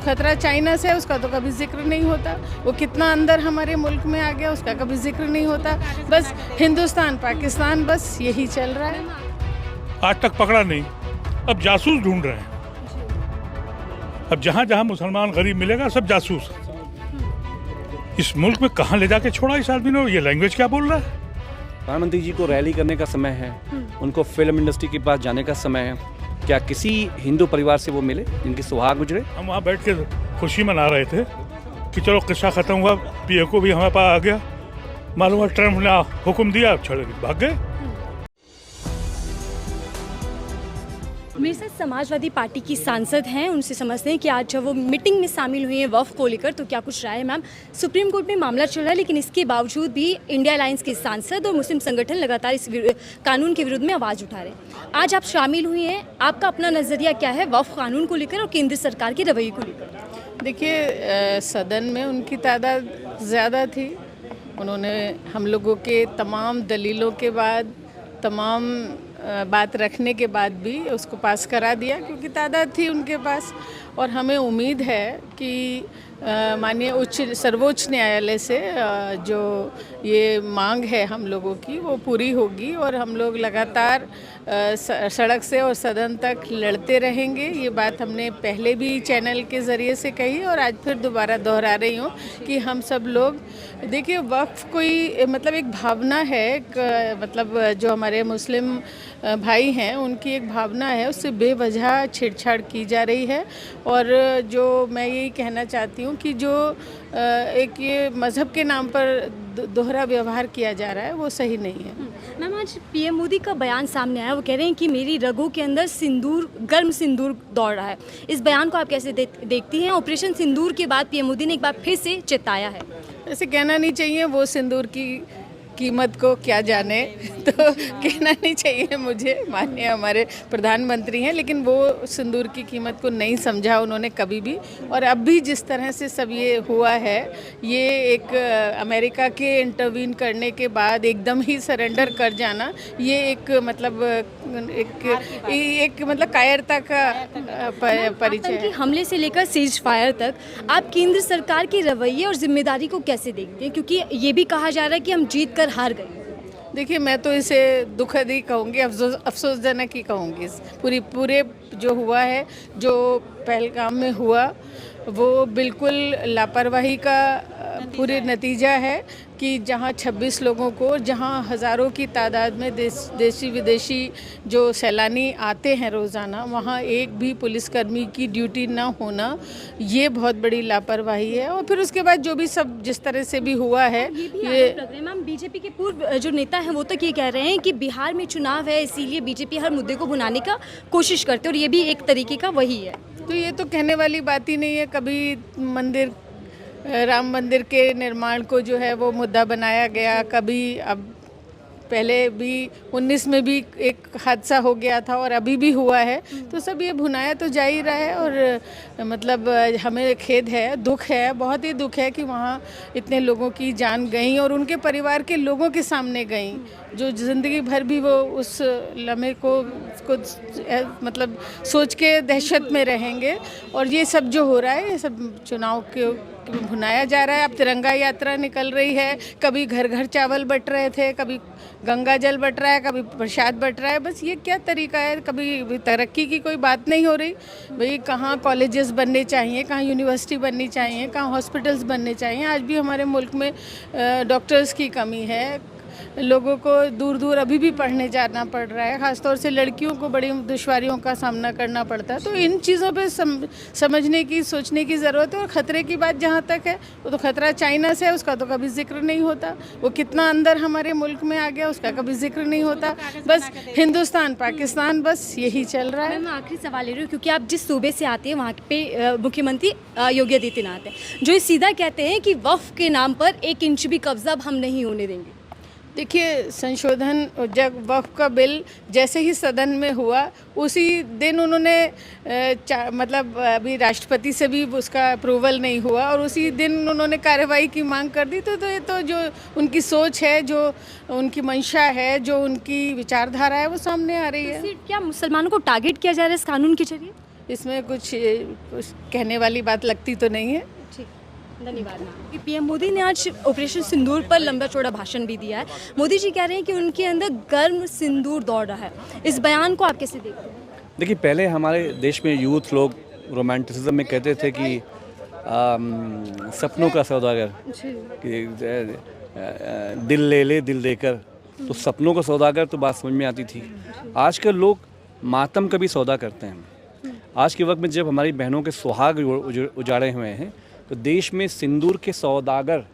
तो खतरा चाइना से है, उसका तो कभी जिक्र नहीं होता। वो कितना अंदर हमारे मुल्क में आ गया, उसका कभी जिक्र नहीं होता। बस हिंदुस्तान पाकिस्तान, बस यही चल रहा है। आज तक पकड़ा नहीं, अब जासूस ढूंढ रहे हैं। अब जहाँ जहाँ मुसलमान गरीब मिलेगा सब जासूस। इस मुल्क में कहाँ ले जाके छोड़ा इस आदमी ने? ये लैंग्वेज क्या बोल रहा है? प्रधानमंत्री जी को रैली करने का समय है, उनको फिल्म इंडस्ट्री के पास जाने का समय है। क्या किसी हिंदू परिवार से वो मिले जिनकी सुहाग गुजरे? हम वहाँ बैठ के खुशी मना रहे थे कि चलो किस्सा खत्म हुआ, पीए को भी हमारे पास आ गया। मालूम हुआ ट्रम्प ने हुक्म दिया, छोड़ भाग गए। मेरे साथ समाजवादी पार्टी की सांसद हैं, उनसे समझते हैं कि आज जब वो मीटिंग में शामिल हुए हैं वक्फ को लेकर, तो क्या कुछ राय है मैम? सुप्रीम कोर्ट में मामला चल रहा है, लेकिन इसके बावजूद भी इंडिया अलायंस के सांसद और मुस्लिम संगठन लगातार इस कानून के विरुद्ध में आवाज़ उठा रहे हैं। आज आप शामिल हुई हैं, आपका अपना नज़रिया क्या है वक्फ कानून को लेकर और केंद्र सरकार के रवैये को लेकर? देखिए, सदन में उनकी तादाद ज़्यादा थी। उन्होंने हम लोगों के तमाम दलीलों के बाद, तमाम बात रखने के बाद भी उसको पास करा दिया, क्योंकि तादाद थी उनके पास। और हमें उम्मीद है कि माननीय सर्वोच्च न्यायालय से जो ये मांग है हम लोगों की वो पूरी होगी और हम लोग लगातार सड़क से और सदन तक लड़ते रहेंगे। ये बात हमने पहले भी चैनल के ज़रिए से कही और आज फिर दोबारा दोहरा रही हूँ कि हम सब लोग, देखिए, वक्फ कोई मतलब एक भावना है, मतलब जो हमारे मुस्लिम भाई हैं उनकी एक भावना है, उससे बेवजह छेड़छाड़ की जा रही है। और जो मैं यही कहना चाहती हूँ कि जो एक ये मज़हब के नाम पर दोहरा व्यवहार किया जा रहा है वो सही नहीं है। मैम, आज पीएम मोदी का बयान सामने आया, वो कह रहे हैं कि मेरी रगों के अंदर सिंदूर, गर्म सिंदूर दौड़ रहा है। इस बयान को आप कैसे देखती हैं? ऑपरेशन सिंदूर के बाद पीएम मोदी ने एक बार फिर से चेताया है। ऐसे कहना नहीं चाहिए, वो सिंदूर की कीमत को क्या जाने, तो कहना नहीं चाहिए मुझे। माननीय हमारे प्रधानमंत्री हैं, लेकिन वो सिंदूर की कीमत को नहीं समझा उन्होंने कभी भी। और अब भी जिस तरह से सब ये हुआ है, ये एक अमेरिका के इंटरवीन करने के बाद एकदम ही सरेंडर कर जाना, ये एक मतलब एक मतलब कायरता का परिचय है। हमले से लेकर सीज फायर तक आप केंद्र सरकार के रवैये और जिम्मेदारी को कैसे देखते हैं? क्योंकि ये भी कहा जा रहा है कि हम जीत कर हार गए। देखिए, मैं तो इसे दुखद ही कहूँगी, अफसोसजनक ही कहूँगी। पूरे जो हुआ है, जो पहलगाम में हुआ, वो बिल्कुल लापरवाही का पूरे नतीजा है कि जहाँ 26 लोगों को, जहाँ हज़ारों की तादाद में देशी विदेशी जो सैलानी आते हैं रोज़ाना, वहाँ एक भी पुलिसकर्मी की ड्यूटी ना होना, ये बहुत बड़ी लापरवाही है। और फिर उसके बाद जो भी सब जिस तरह से भी हुआ है, ये मैम, बीजेपी के पूर्व जो नेता हैं वो तो ये कह रहे हैं कि बिहार में चुनाव है, इसीलिए बीजेपी हर मुद्दे को भुनाने का कोशिश करते हैं, और ये भी एक तरीके का वही है। तो ये तो कहने वाली बात ही नहीं है। कभी राम मंदिर के निर्माण को जो है वो मुद्दा बनाया गया, कभी अब पहले भी 19 में भी एक हादसा हो गया था और अभी भी हुआ है। तो सब ये भुनाया तो जा ही रहा है। और मतलब हमें खेद है, दुख है, बहुत ही दुख है कि वहाँ इतने लोगों की जान गई और उनके परिवार के लोगों के सामने गई, जो ज़िंदगी भर भी वो उस लम्हे को मतलब सोच के दहशत में रहेंगे। और ये सब जो हो रहा है, ये सब चुनाव के भुनाया जा रहा है। अब तिरंगा यात्रा निकल रही है, कभी घर घर चावल बट रहे थे, कभी गंगा जल बट रहा है, कभी प्रसाद बट रहा है। बस ये क्या तरीका है? कभी तरक्की की कोई बात नहीं हो रही। भाई, कहाँ कॉलेजेस बनने चाहिए, कहाँ यूनिवर्सिटी बननी चाहिए, कहाँ हॉस्पिटल्स बनने चाहिए। आज भी हमारे मुल्क में डॉक्टर्स की कमी है, लोगों को दूर दूर अभी भी पढ़ने जाना पड़ रहा है, ख़ासतौर से लड़कियों को बड़ी दुश्वारियों का सामना करना पड़ता है। तो इन चीज़ों पे समझने की, सोचने की ज़रूरत है। और ख़तरे की बात जहाँ तक है, वो तो ख़तरा चाइना से है, उसका तो कभी जिक्र नहीं होता। वो कितना अंदर हमारे मुल्क में आ गया, उसका कभी जिक्र नहीं होता। बस हिंदुस्तान पाकिस्तान, बस यही चल रहा है। मैं आखिरी सवाल ले रही हूँ, क्योंकि आप जिस सूबे से आते हैं वहाँ पे मुख्यमंत्री योगी आदित्यनाथ हैं, जो सीधा कहते हैं कि वक्फ के नाम पर 1 इंच भी कब्जा हम नहीं होने देंगे। देखिए, संशोधन, जब वक्फ का बिल जैसे ही सदन में हुआ, उसी दिन उन्होंने मतलब अभी राष्ट्रपति से भी उसका अप्रूवल नहीं हुआ और उसी दिन उन्होंने कार्रवाई की मांग कर दी। तो ये तो जो उनकी सोच है, जो उनकी मंशा है, जो उनकी विचारधारा है, वो सामने आ रही है। क्या मुसलमानों को टारगेट किया जा रहा है इस कानून के जरिए? इसमें कुछ कहने वाली बात लगती तो नहीं है। ठीक, धन्यवाद मैम। पीएम मोदी ने आज ऑपरेशन सिंदूर पर लंबा चौड़ा भाषण भी दिया है। मोदी जी कह रहे हैं कि उनके अंदर गर्म सिंदूर दौड़ रहा है। इस बयान को आप कैसे देखते हैं? देखिए, पहले हमारे देश में यूथ लोग रोमांटिसिज्म में कहते थे कि सपनों का सौदागर, कि दिल ले ले दिल देकर, तो सपनों का सौदागर तो बात समझ में आती थी। आजकल लोग मातम का भी सौदा करते हैं। आज के वक्त में जब हमारी बहनों के सुहाग उजाड़े हुए हैं, तो देश में सिंदूर के सौदागर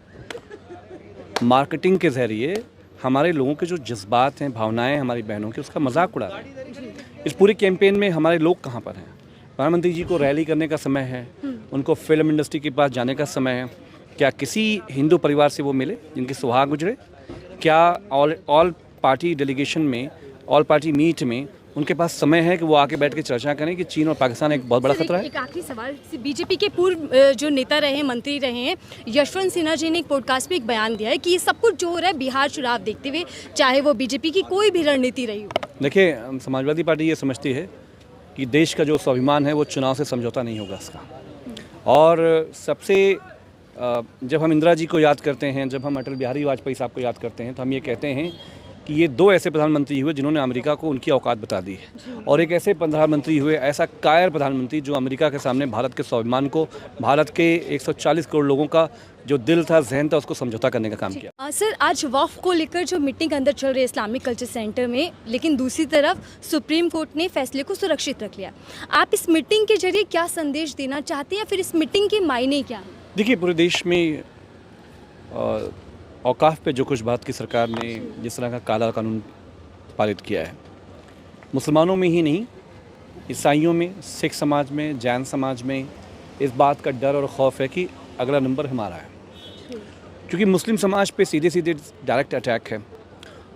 मार्केटिंग के ज़रिए हमारे लोगों के जो जज्बात हैं, भावनाएं हमारी बहनों की, उसका मजाक उड़ा रहे हैं। इस पूरे कैंपेन में हमारे लोग कहाँ पर हैं? प्रधानमंत्री जी को रैली करने का समय है, उनको फिल्म इंडस्ट्री के पास जाने का समय है। क्या किसी हिंदू परिवार से वो मिले जिनके सुहाग गुजरे? क्या ऑल पार्टी डेलीगेशन में, ऑल पार्टी मीट में उनके पास समय है कि वो आके बैठ के चर्चा करें कि चीन और पाकिस्तान एक बहुत बड़ा खतरा है? एक आखिरी सवाल, बीजेपी के पूर्व जो नेता रहे हैं, मंत्री रहे हैं, यशवंत सिन्हा जी ने एक पॉडकास्ट में एक बयान दिया है कि ये सब कुछ जो हो रहा है बिहार चुनाव देखते हुए, चाहे वो बीजेपी की कोई भी रणनीति रही हो। देखिए, समाजवादी पार्टी ये समझती है कि देश का जो स्वाभिमान है वो चुनाव से समझौता नहीं होगा इसका। और सबसे जब हम इंदिरा जी को याद करते हैं, जब हम अटल बिहारी वाजपेयी साहब को याद करते हैं, तो हम ये कहते हैं कि ये दो ऐसे प्रधानमंत्री हुए जिन्होंने अमेरिका को उनकी औकात बता दी है, और एक ऐसे प्रधानमंत्री हुए, ऐसा कायर प्रधानमंत्री जो अमेरिका के सामने भारत के स्वाभिमान को, भारत के 140 करोड़ लोगों का जो दिल था, जहन था, उसको समझौता करने का काम किया। सर, आज वक्फ को लेकर जो मीटिंग अंदर चल रही है इस्लामिक कल्चर सेंटर में, लेकिन दूसरी तरफ सुप्रीम कोर्ट ने फैसले को सुरक्षित रख लिया। आप इस मीटिंग के जरिए क्या संदेश देना चाहते हैं, या फिर इस मीटिंग के मायने क्या हैं? देखिए, पूरे देश में औकाफ पे जो कुछ बात की सरकार ने जिस तरह का काला कानून पारित किया है, मुसलमानों में ही नहीं, ईसाइयों में, सिख समाज में, जैन समाज में इस बात का डर और खौफ है कि अगला नंबर हमारा है। क्योंकि मुस्लिम समाज पे सीधे सीधे डायरेक्ट अटैक है,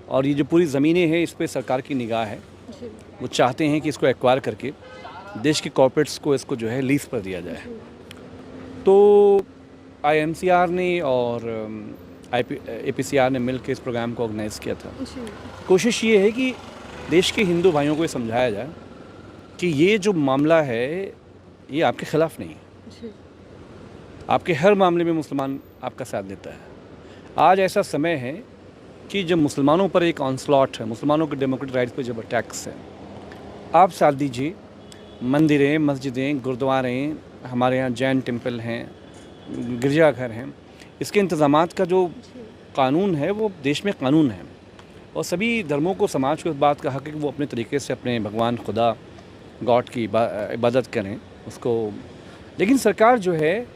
और ये जो पूरी ज़मीनें हैं इस पे सरकार की निगाह है। वो चाहते हैं कि इसको एक्वायर करके देश के कॉर्पोरेट्स को इसको जो है लीज पर दिया जाए। तो IMCR ने और APCR ने मिलकर इस प्रोग्राम को ऑर्गेनाइज़ किया था। कोशिश ये है कि देश के हिंदू भाइयों को ये समझाया जाए कि ये जो मामला है ये आपके ख़िलाफ़ नहीं है। आपके हर मामले में मुसलमान आपका साथ देता है। आज ऐसा समय है कि जब मुसलमानों पर एक ऑनस्लॉट है, मुसलमानों के डेमोक्रेटिक राइट्स पर जब अटैक्स है, आप साथ दीजिए। मंदिरें, मस्जिदें, गुरुद्वारे, हमारे यहाँ जैन टेम्पल हैं, गिरजाघर हैं, इसके इंतज़ामात का जो कानून है वो देश में कानून है, और सभी धर्मों को, समाज को इस बात का हक़ है कि वो अपने तरीके से अपने भगवान खुदा गॉड की इबादत करें उसको। लेकिन सरकार जो है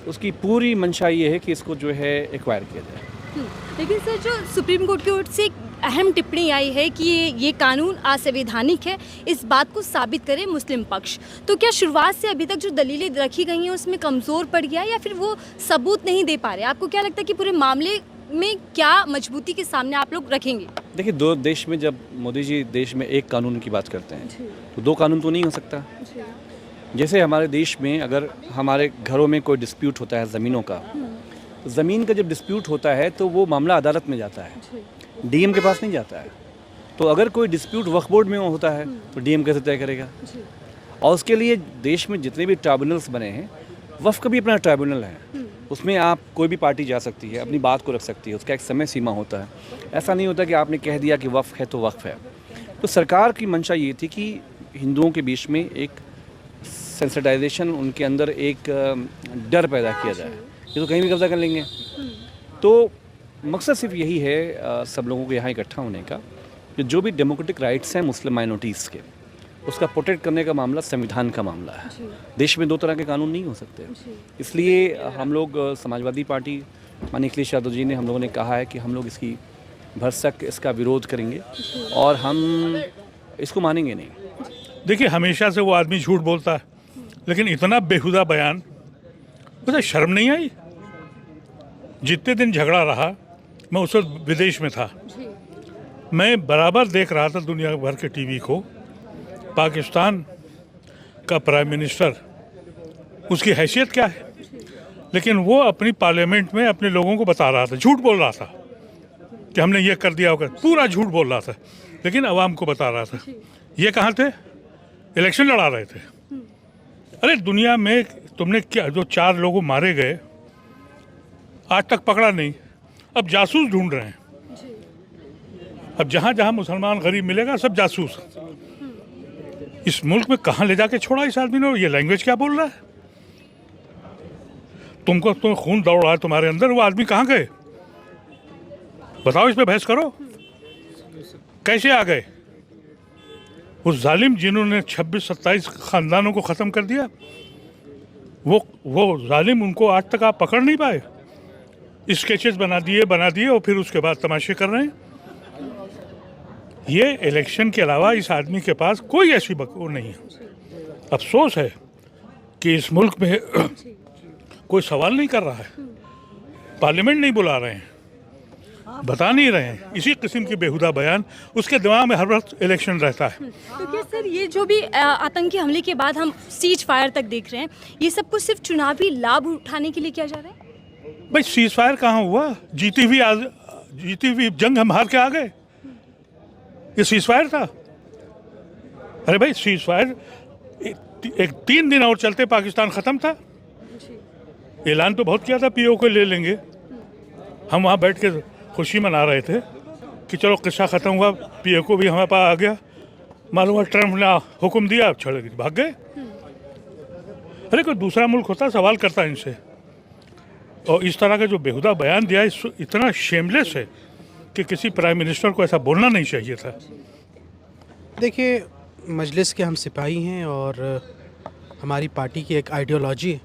उसकी पूरी मंशा ये है कि इसको जो है एक्वायर किया जाए। लेकिन सर, जो सुप्रीम कोर्ट की ओर से एक अहम टिप्पणी आई है कि ये कानून असंवैधानिक है, इस बात को साबित करे मुस्लिम पक्ष, तो क्या शुरुआत से अभी तक जो दलीलें रखी गई हैं उसमें कमज़ोर पड़ गया, या फिर वो सबूत नहीं दे पा रहे? आपको क्या लगता है कि पूरे मामले में क्या मजबूती के सामने आप लोग रखेंगे? देखिए, दो देश में जब मोदी जी देश में एक कानून की बात करते हैं तो दो कानून तो नहीं हो सकता। जैसे हमारे देश में अगर हमारे घरों में कोई डिस्प्यूट होता है ज़मीनों का, ज़मीन का जब डिस्प्यूट होता है तो वो मामला अदालत में जाता है, DM के पास नहीं जाता है। तो अगर कोई डिस्प्यूट वक्फ बोर्ड में होता है तो DM कैसे तय करेगा? और उसके लिए देश में जितने भी ट्राइब्यूनल्स बने हैं, वक्फ का भी अपना ट्राइब्यूनल है, उसमें आप कोई भी पार्टी जा सकती है, अपनी बात को रख सकती है, उसका एक समय सीमा होता है। ऐसा नहीं होता कि आपने कह दिया कि वक्फ है तो वक्फ है। तो सरकार की मंशा ये थी कि हिंदुओं के बीच में एक सेंसिटाइजेशन, उनके अंदर एक डर पैदा किया जाए, ये तो कहीं भी कब्जा कर लेंगे। तो मकसद सिर्फ यही है सब लोगों को यहाँ इकट्ठा होने का कि जो भी डेमोक्रेटिक राइट्स हैं मुस्लिम माइनॉरिटीज़ के, उसका प्रोटेक्ट करने का मामला संविधान का मामला है। देश में दो तरह के कानून नहीं हो सकते। इसलिए हम लोग समाजवादी पार्टी, माननीय अखिलेश यादव जी ने, हम लोगों ने कहा है कि हम लोग इसकी भरसक इसका विरोध करेंगे और हम इसको मानेंगे नहीं। देखिए, हमेशा से वो आदमी झूठ बोलता है, लेकिन इतना बेहुदा बयान, मुझे शर्म नहीं आई। जितने दिन झगड़ा रहा, मैं उस वक्त विदेश में था, मैं बराबर देख रहा था दुनिया भर के टीवी को, पाकिस्तान का प्राइम मिनिस्टर, उसकी हैसियत क्या है, लेकिन वो अपनी पार्लियामेंट में अपने लोगों को बता रहा था, झूठ बोल रहा था कि हमने ये कर दिया होगा, पूरा झूठ बोल रहा था, लेकिन आवाम को बता रहा था। ये कहाँ थे? इलेक्शन लड़ा रहे थे। अरे दुनिया में तुमने क्या, जो 4 लोगों मारे गए आज तक पकड़ा नहीं, अब जासूस ढूंढ रहे हैं। अब जहां जहां मुसलमान गरीब मिलेगा सब जासूस। इस मुल्क में कहां ले जाके छोड़ा इस आदमी ने? ये लैंग्वेज क्या बोल रहा है? तुमको तो खून दौड़ रहा है तुम्हारे अंदर, वो आदमी कहाँ गए बताओ, इस पे बहस करो। कैसे आ गए उस जालिम जिन्होंने 26-27 खानदानों को ख़त्म कर दिया? वो जालिम, उनको आज तक आप पकड़ नहीं पाए। स्केचेस बना दिए और फिर उसके बाद तमाशे कर रहे हैं। ये इलेक्शन के अलावा इस आदमी के पास कोई ऐसी वो नहीं है। अफसोस है कि इस मुल्क में कोई सवाल नहीं कर रहा है, पार्लियामेंट नहीं बुला रहे हैं, बता नहीं रहे हैं। इसी किस्म की बेहुदा बयान उसके दिमाग में हर वक्त इलेक्शन रहता है। तो क्या सर ये जो भी आतंकी हमले के बाद हम सीज फायर तक देख रहे हैं, ये सब कुछ सिर्फ चुनावी लाभ उठाने के लिए किया जा रहा है? भाई सीज फायर कहाँ हुआ? जीती हुई जंग हम हार के आ गए, ये सीज फायर था? अरे भाई सीज फायर एक 3 दिन और चलते पाकिस्तान ख़त्म था। ऐलान तो बहुत किया था पीओ को ले लेंगे, हम वहाँ बैठ के खुशी मना रहे थे कि चलो किस्सा ख़त्म हुआ, पीओ को भी हमारे पास आ गया। मालूम है ट्रम्प ने हुक्म दिया, अब छोड़ भाग गए। अरे कोई दूसरा मुल्क होता सवाल करता इनसे। और इस तरह का जो बेहुदा बयान दिया इतना शेमलेस है कि किसी प्राइम मिनिस्टर को ऐसा बोलना नहीं चाहिए था। देखिए, मजलिस के हम सिपाही हैं और हमारी पार्टी की एक आइडियोलॉजी है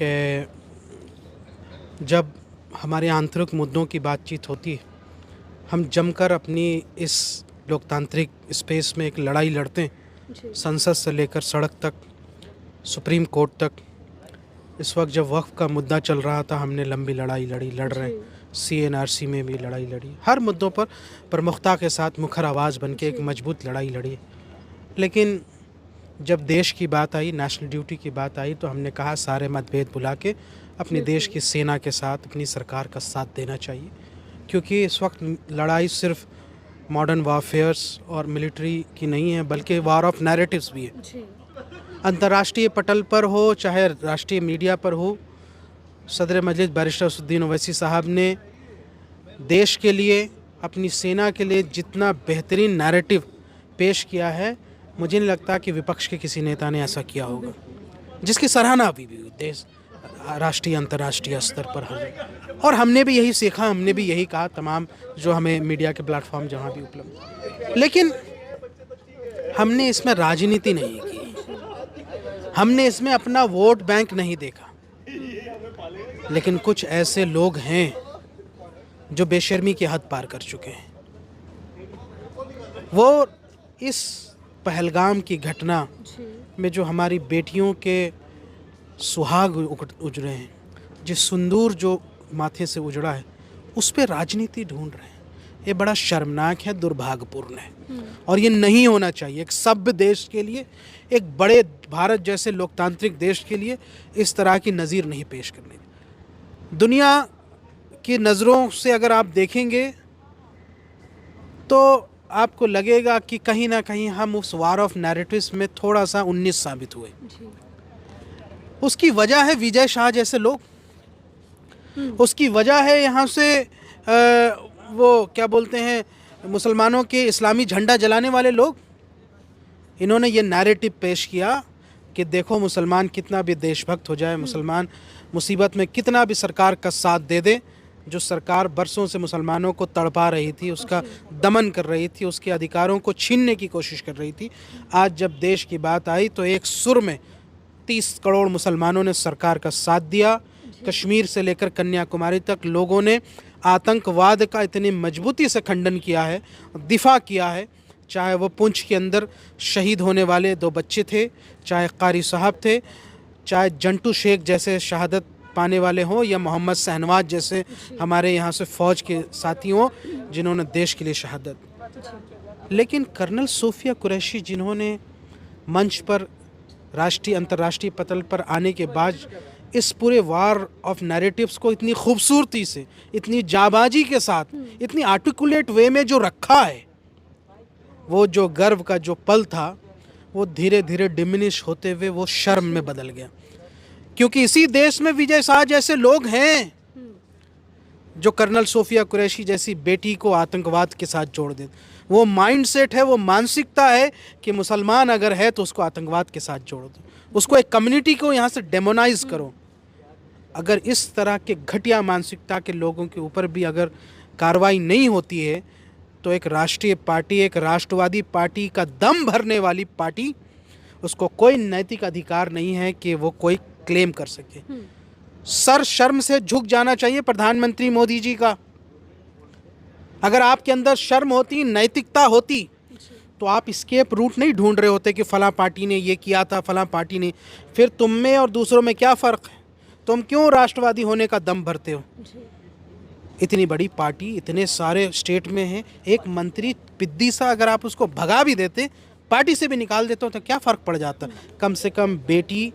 कि जब हमारे आंतरिक मुद्दों की बातचीत होती है, हम जमकर अपनी इस लोकतांत्रिक स्पेस में एक लड़ाई लड़ते हैं, संसद से लेकर सड़क तक, सुप्रीम कोर्ट तक। इस वक्त जब वक्फ का मुद्दा चल रहा था, हमने लंबी लड़ाई लड़ रहे हैं। CNRC में भी लड़ाई लड़ी, हर मुद्दों पर प्रमुखता के साथ मुखर आवाज़ बन के एक मजबूत लड़ाई लड़ी। लेकिन जब देश की बात आई, नेशनल ड्यूटी की बात आई, तो हमने कहा सारे मतभेद भुला के अपने देश की सेना के साथ, अपनी सरकार का साथ देना चाहिए। क्योंकि इस वक्त लड़ाई सिर्फ मॉडर्न वारफेयर्स और मिलिट्री की नहीं है, बल्कि वार ऑफ नैरेटिव्स भी है। अंतर्राष्ट्रीय पटल पर हो चाहे राष्ट्रीय मीडिया पर हो, सदर मजलिस बैरिस्टर असदुद्दीन ओवैसी साहब ने देश के लिए, अपनी सेना के लिए जितना बेहतरीन नैरेटिव पेश किया है, मुझे नहीं लगता कि विपक्ष के किसी नेता ने ऐसा किया होगा, जिसकी सराहना अभी भी देश राष्ट्रीय अंतर्राष्ट्रीय स्तर पर है। और हमने भी यही सीखा, हमने भी यही कहा तमाम जो हमें मीडिया के प्लेटफॉर्म जहाँ भी उपलब्ध। लेकिन हमने इसमें राजनीति नहीं की, हमने इसमें अपना वोट बैंक नहीं देखा। लेकिन कुछ ऐसे लोग हैं जो बेशर्मी की हद पार कर चुके हैं। वो इस पहलगाम की घटना में जो हमारी बेटियों के सुहाग उजड़े हैं, जिस सिंदूर जो माथे से उजड़ा है, उस पर राजनीति ढूंढ रहे हैं। ये बड़ा शर्मनाक है, दुर्भाग्यपूर्ण है और ये नहीं होना चाहिए। एक सभ्य देश के लिए, एक बड़े भारत जैसे लोकतांत्रिक देश के लिए इस तरह की नज़ीर नहीं पेश करनी। दुनिया की नज़रों से अगर आप देखेंगे तो आपको लगेगा कि कहीं ना कहीं हम उस वार ऑफ नैरेटिव्स में थोड़ा सा 19 साबित हुए। उसकी वजह है विजय शाह जैसे लोग, उसकी वजह है यहाँ से वो क्या बोलते हैं, मुसलमानों के इस्लामी झंडा जलाने वाले लोग। इन्होंने ये नैरेटिव पेश किया कि देखो मुसलमान कितना भी देशभक्त हो जाए, मुसलमान मुसीबत में कितना भी सरकार का साथ दे दे, जो सरकार बरसों से मुसलमानों को तड़पा रही थी, उसका दमन कर रही थी, उसके अधिकारों को छीनने की कोशिश कर रही थी, आज जब देश की बात आई तो एक सुर में 30 करोड़ मुसलमानों ने सरकार का साथ दिया। कश्मीर से लेकर कन्याकुमारी तक लोगों ने आतंकवाद का इतनी मजबूती से खंडन किया है, दिफा किया है। चाहे वो पुंछ के अंदर शहीद होने वाले 2 बच्चे थे, चाहे कारी साहब थे, चाहे जंटू शेख जैसे शहादत पाने वाले हों, या मोहम्मद शहनवाज जैसे हमारे यहाँ से फ़ौज के साथी हों जिन्होंने देश के लिए शहादत। लेकिन कर्नल सोफिया कुरैशी जिन्होंने मंच पर राष्ट्रीय अंतर्राष्ट्रीय पटल पर आने के बाद इस पूरे वार ऑफ नैरेटिव्स को इतनी खूबसूरती से, इतनी जाबाजी के साथ, इतनी आर्टिकुलेट वे में जो रखा है, वो जो गर्व का जो पल था वो धीरे धीरे डिमिनिश होते हुए वो शर्म में बदल गया, क्योंकि इसी देश में विजय शाह जैसे लोग हैं जो कर्नल सोफिया कुरैशी जैसी बेटी को आतंकवाद के साथ जोड़ दे। वो माइंडसेट है, वो मानसिकता है कि मुसलमान अगर है तो उसको आतंकवाद के साथ जोड़ दो, उसको एक कम्युनिटी को यहाँ से डेमोनाइज करो। अगर इस तरह के घटिया मानसिकता के लोगों के ऊपर भी अगर कार्रवाई नहीं होती है तो एक राष्ट्रीय पार्टी, एक राष्ट्रवादी पार्टी का दम भरने वाली पार्टी, उसको कोई नैतिक अधिकार नहीं है कि वो कोई क्लेम कर सके। सर शर्म से झुक जाना चाहिए प्रधानमंत्री मोदी जी का। अगर आपके अंदर शर्म होती, नैतिकता होती, तो आप स्केप रूट नहीं ढूंढ रहे होते कि फलां पार्टी ने ये किया था, फलां पार्टी ने। फिर तुम में और दूसरों में क्या फ़र्क है? तुम क्यों राष्ट्रवादी होने का दम भरते हो? इतनी बड़ी पार्टी इतने सारे स्टेट में है, एक मंत्री पिद्दी सा अगर आप उसको भगा भी देते, पार्टी से भी निकाल देते हो, तो क्या फ़र्क पड़ जाता? कम से कम बेटी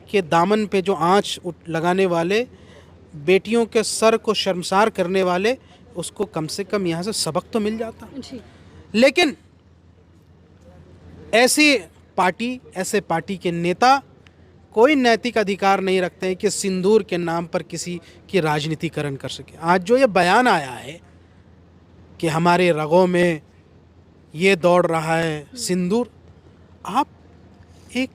के दामन पे जो आँच लगाने वाले, बेटियों के सर को शर्मसार करने वाले, उसको कम से कम यहाँ से सबक तो मिल जाता। लेकिन ऐसी पार्टी, ऐसे पार्टी के नेता कोई नैतिक अधिकार नहीं रखते हैं कि सिंदूर के नाम पर किसी की राजनीतिकरण कर सके। आज जो ये बयान आया है कि हमारे रगों में ये दौड़ रहा है सिंदूर, आप एक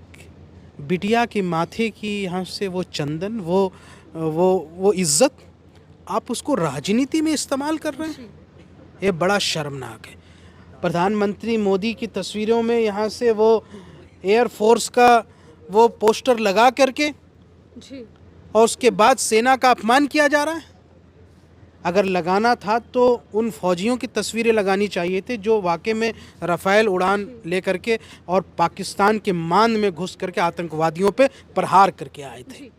बिटिया की माथे की यहाँ से वो चंदन, वो इज्जत, आप उसको राजनीति में इस्तेमाल कर रहे हैं। ये बड़ा शर्मनाक है। प्रधानमंत्री मोदी की तस्वीरों में यहाँ से वो एयरफोर्स का वो पोस्टर लगा करके और उसके बाद सेना का अपमान किया जा रहा है। अगर लगाना था तो उन फौजियों की तस्वीरें लगानी चाहिए थी जो वाकई में राफेल उड़ान ले करके और पाकिस्तान के मान में घुस करके आतंकवादियों पे प्रहार करके आए थे।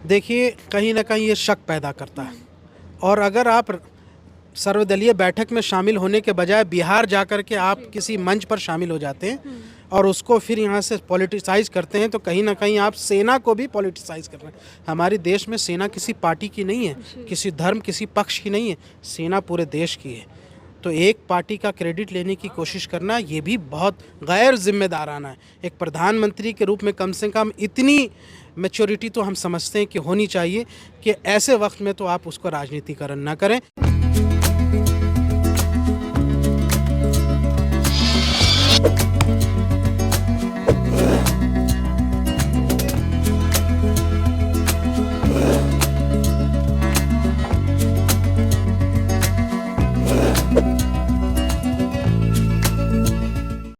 देखिए, कहीं ना कहीं ये शक पैदा करता है। और अगर आप सर्वदलीय बैठक में शामिल होने के बजाय बिहार जा कर के आप किसी मंच पर शामिल हो जाते हैं और उसको फिर यहाँ से पॉलिटिसाइज करते हैं, तो कहीं ना कहीं आप सेना को भी पॉलिटिसाइज कर रहे हैं। हमारे देश में सेना किसी पार्टी की नहीं है, किसी धर्म, किसी पक्ष की नहीं है, सेना पूरे देश की है। तो एक पार्टी का क्रेडिट लेने की कोशिश करना ये भी बहुत गैर जिम्मेदाराना है। एक प्रधानमंत्री के रूप में कम से कम इतनी मैच्योरिटी तो हम समझते हैं कि होनी चाहिए कि ऐसे वक्त में तो आप उसको राजनीतिकरण ना करें।